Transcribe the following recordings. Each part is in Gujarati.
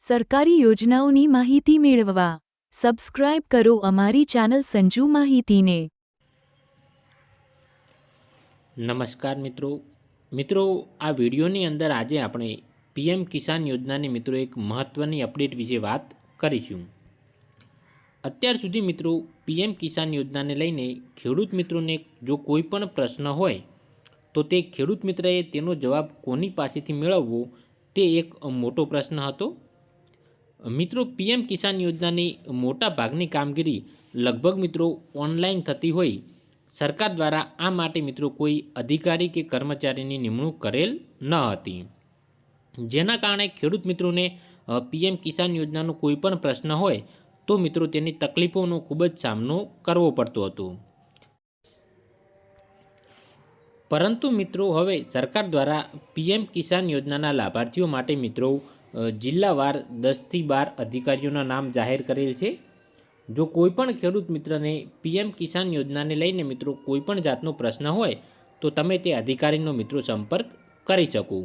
સરકારી યોજનાઓની માહિતી મેળવવા સબસ્ક્રાઇબ કરો અમારી ચેનલ સંજુ માહિતીને। નમસ્કાર મિત્રો આ વિડીયોની અંદર આજે આપણે પીએમ કિસાન યોજનાની મિત્રો એક મહત્ત્વની અપડેટ વિશે વાત કરીશું। અત્યાર સુધી મિત્રો પીએમ કિસાન યોજનાને લઈને ખેડૂત મિત્રોને જો કોઈ પણ પ્રશ્ન હોય તો તે ખેડૂત મિત્રએ તેનો જવાબ કોની પાસેથી મેળવવો તે એક મોટો પ્રશ્ન હતો। મિત્રો પીએમ કિસાન યોજનાની મોટા ભાગની કામગીરી લગભગ મિત્રો ઓનલાઈન થતી હોય સરકાર દ્વારા આ માટે મિત્રો કોઈ અધિકારી કે કર્મચારીની નિમણૂક કરેલ ન હતી, જેના કારણે ખેડૂત મિત્રોને પીએમ કિસાન યોજનાનો કોઈ પણ પ્રશ્ન હોય તો મિત્રો તેની તકલીફોનો ખૂબ જ સામનો કરવો પડતો હતો। પરંતુ મિત્રો હવે સરકાર દ્વારા પીએમ કિસાન યોજનાના લાભાર્થીઓ માટે મિત્રો જિલ્લાવાર 10 થી 12 અધિકારીઓના નામ જાહેર કરેલ છે। જો કોઈપણ ખેડૂત મિત્રને પીએમ કિસાન યોજનાને લઈને મિત્રો કોઈપણ જાતનો પ્રશ્ન હોય તો તમે તે અધિકારીનો મિત્રો સંપર્ક કરી શકો।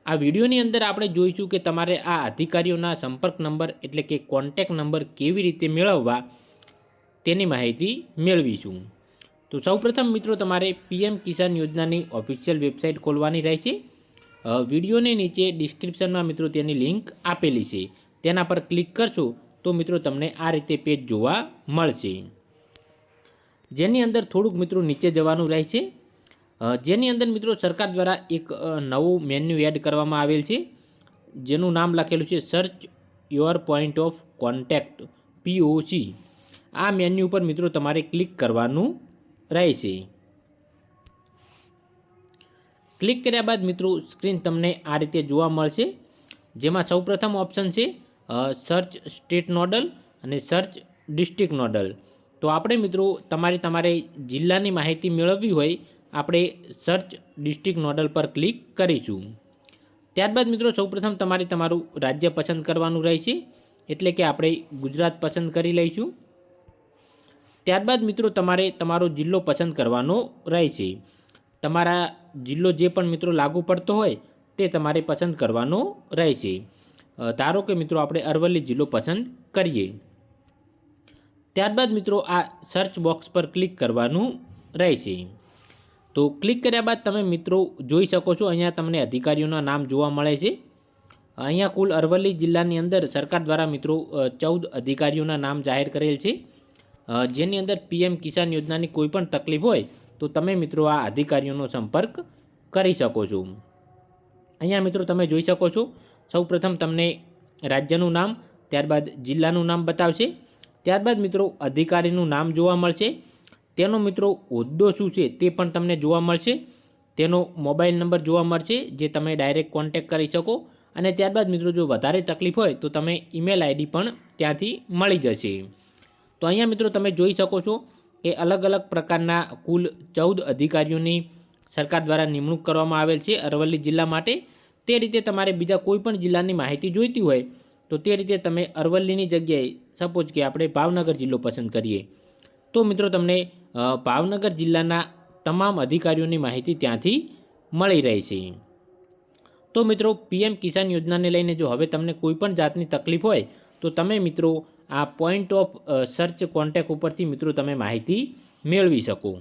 આ વિડીયોની અંદર આપણે જોઈશું કે તમારે આ અધિકારીઓના સંપર્ક નંબર એટલે કે કોન્ટેક્ટ નંબર કેવી રીતે મેળવવા તેની માહિતી મેળવીશું। તો સૌપ્રથમ મિત્રો તમારે પીએમ કિસાન યોજનાની ઓફિશિયલ વેબસાઇટ ખોલવાની રહેશે। વિડીયોની નીચે ડિસ્ક્રિપ્શનમાં મિત્રો તેની લિંક આપેલી છે, તેના પર ક્લિક કરશો તો મિત્રો તમને આ રીતે પેજ જોવા મળશે, જેની અંદર થોડુંક મિત્રો નીચે જવાનું રહેશે, જેની અંદર મિત્રો સરકાર દ્વારા એક નવું મેન્યુ એડ કરવામાં આવેલ છે, જેનું નામ લખેલું છે search your point of contact POC। આ મેન્યુ પર મિત્રો તમારે ક્લિક કરવાનું રહેશે। ક્લિક કર્યા બાદ મિત્રો સ્ક્રીન તમને આ રીતે જોવા મળશે, જેમાં સૌપ્રથમ ઓપ્શન છે સર્ચ સ્ટેટ નોડલ અને સર્ચ ડિસ્ટ્રિક્ટ નોડલ। તો આપણે મિત્રો તમારે જિલ્લાની માહિતી મેળવવી હોય આપણે સર્ચ ડિસ્ટ્રિક્ટ નોડલ પર ક્લિક કરીશું। ત્યારબાદ મિત્રો સૌપ્રથમ તમારે તમારું રાજ્ય પસંદ કરવાનું રહેશે, એટલે કે આપણે ગુજરાત પસંદ કરી લઈશું। ત્યારબાદ મિત્રો તમારે તમારો જિલ્લો પસંદ કરવાનો રહેશે। તમારા જિલ્લો જે પણ મિત્રો લાગુ પડતો હોય તે તમારે પસંદ કરવાનો રહેશે। ધારો કે મિત્રો આપણે અરવલ્લી જિલ્લો પસંદ કરીએ। ત્યારબાદ મિત્રો આ સર્ચ બોક્સ પર ક્લિક કરવાનું રહેશે। તો ક્લિક કર્યા બાદ તમે મિત્રો જોઈ શકો છો અહીંયા તમને અધિકારીઓના નામ જોવા મળે છે। અહીંયા કુલ અરવલ્લી જિલ્લાની અંદર સરકાર દ્વારા મિત્રો 14 અધિકારીઓના નામ જાહેર કરેલ છે, જેની અંદર પીએમ કિસાન યોજનાની કોઈ પણ તકલીફ હોય તો તમે મિત્રો આ અધિકારીઓનો સંપર્ક કરી શકો છો। અહીંયા મિત્રો તમે જોઈ શકો છો સૌપ્રથમ તમને રાજ્યનું નામ, ત્યારબાદ જિલ્લાનું નામ બતાવશે, ત્યારબાદ મિત્રો અધિકારીનું નામ જોવા મળશે, તેનો મિત્રો હોદ્દો શું છે તે પણ તમને જોવા મળશે, તેનો મોબાઈલ નંબર જોવા મળશે જે તમે ડાયરેક્ટ કોન્ટેક્ટ કરી શકો, અને ત્યારબાદ મિત્રો જો વધારે તકલીફ હોય તો તમે ઈમેલ ID પણ ત્યાંથી મળી જશે। તો અહીંયા મિત્રો તમે જોઈ શકો છો કે અલગ અલગ પ્રકારના કુલ 14 અધિકારીઓની સરકાર દ્વારા નિમણૂક કરવામાં આવેલ છે અરવલ્લી જિલ્લા માટે। તે રીતે તમારે બીજા કોઈ પણ જિલ્લાની માહિતી જોઈતી હોય તો તે રીતે તમે અરવલ્લીની જગ્યાએ સપોઝ કે આપણે ભાવનગર જિલ્લો પસંદ કરીએ તો મિત્રો તમને ભાવનગર જિલ્લાના તમામ અધિકારીઓની માહિતી ત્યાંથી મળી રહેશે। તો મિત્રો પીએમ કિસાન યોજનાને લઈને જો હવે તમને કોઈ પણ જાતની તકલીફ હોય તો તમે મિત્રો આ પોઈન્ટ ઓફ સર્ચ કોન્ટેક્ટ ઉપરથી મિત્રો તમે માહિતી મેળવી શકો।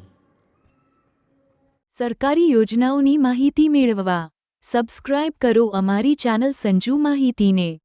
સરકારી યોજનાઓની માહિતી મેળવવા સબસ્ક્રાઇબ કરો અમારી ચેનલ સંજુ માહિતીને।